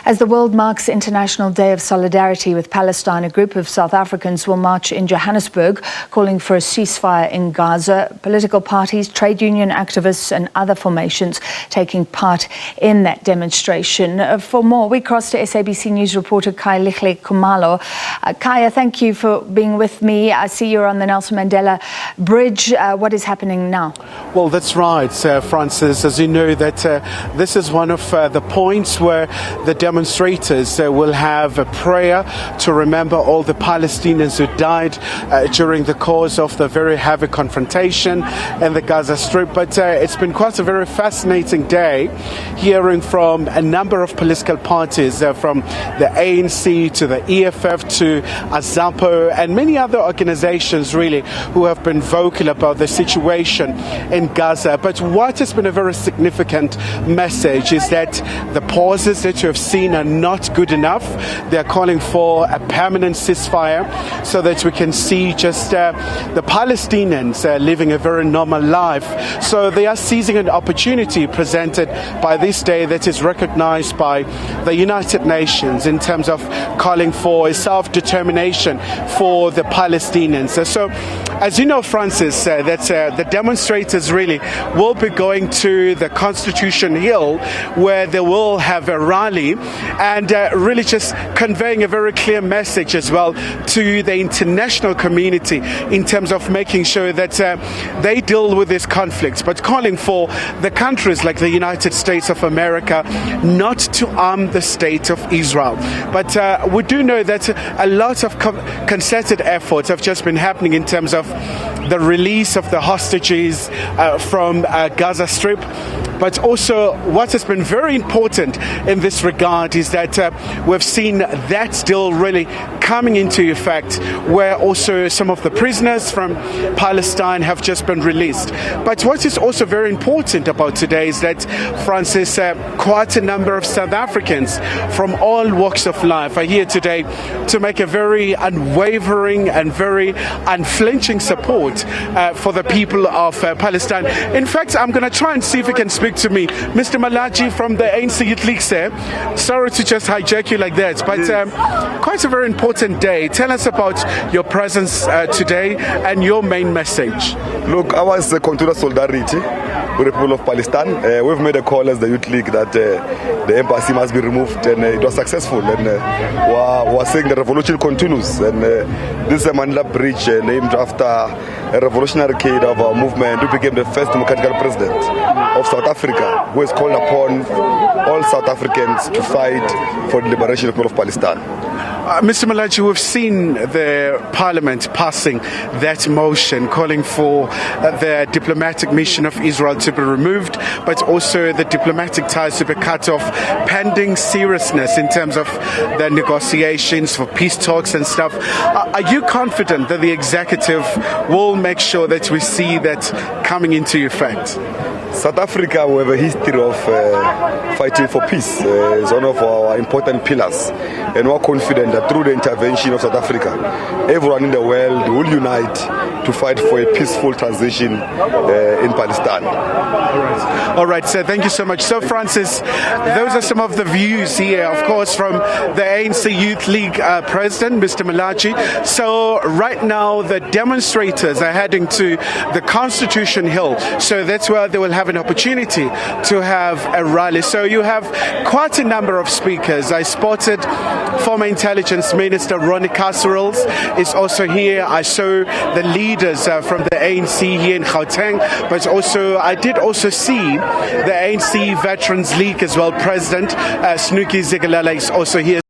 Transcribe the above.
As the world marks International Day of Solidarity with Palestine, a group of South Africans will march in Johannesburg calling for a ceasefire in Gaza. Political parties, trade union activists and other formations taking part in that demonstration. For more, we cross to SABC News reporter Khayelihle Khumalo. Kaya, thank you for being with me. I see you're on the Nelson Mandela Bridge. What is happening now? Well, that's right, Francis. As you know, that this is one of the points where the demonstrators will have a prayer to remember all the Palestinians who died during the course of the very heavy confrontation in the Gaza Strip. But it's been quite a very fascinating day, hearing from a number of political parties, from the ANC to the EFF to AZAPO and many other organizations really who have been vocal about the situation in Gaza. But what has been a very significant message is that the pauses that you have seen are not good enough. They are calling for a permanent ceasefire so that we can see just the Palestinians living a very normal life. So they are seizing an opportunity presented by this day that is recognized by the United Nations in terms of calling for a self-determination for the Palestinians. So as you know, Francis, that the demonstrators really will be going to the Constitution Hill, where they will have a rally and really just conveying a very clear message as well to the international community in terms of making sure that they deal with this conflict, but calling for the countries like the United States of America not to arm the state of Israel. But we do know that a lot of concerted efforts have just been happening in terms of the release of the hostages from Gaza Strip. But also what has been very important in this regard is that we've seen that still really coming into effect, where also some of the prisoners from Palestine have just been released. But what is also very important about today is that, Francis, quite a number of South Africans from all walks of life are here today to make a very unwavering and very unflinching support for the people of Palestine. In fact, I'm going to try and see if we can speak to me. Mr. Malachi from the ANC Youth League, sir. Sorry to just hijack you like that, but quite a very important day. Tell us about your presence today and your main message. Look, our continuous solidarity with the people of Palestine. We've made a call as the Youth League that the embassy must be removed, and it was successful. And we're saying the revolution continues. And this is a Mandela Bridge named after a revolutionary kid of our movement who became the first democratic president of South Africa, who has called upon all South Africans to fight for the liberation of the people of Palestine. Mr. Malachi, we've seen the Parliament passing that motion calling for the diplomatic mission of Israel to be removed, but also the diplomatic ties to be cut off, pending seriousness in terms of the negotiations for peace talks and stuff. Are you confident that the executive will make sure that we see that coming into effect? South Africa, we have a history of fighting for peace. It's one of our important pillars. And we're confident that through the intervention of South Africa, everyone in the world will unite to fight for a peaceful transition in Palestine. All right, sir, thank you so much. So, Francis, those are some of the views here, of course, from the ANC Youth League president, Mr. Malachi. So, right now, the demonstrators are heading to the Constitution Hill. So, that's where they will have an opportunity to have a rally. So, you have quite a number of speakers. I spotted former Intelligence Minister Ronnie Kasrils is also here. I saw the leaders from the ANC here in Gauteng, but also I did also see the ANC Veterans League as well. President Snooki Zikalala is also here.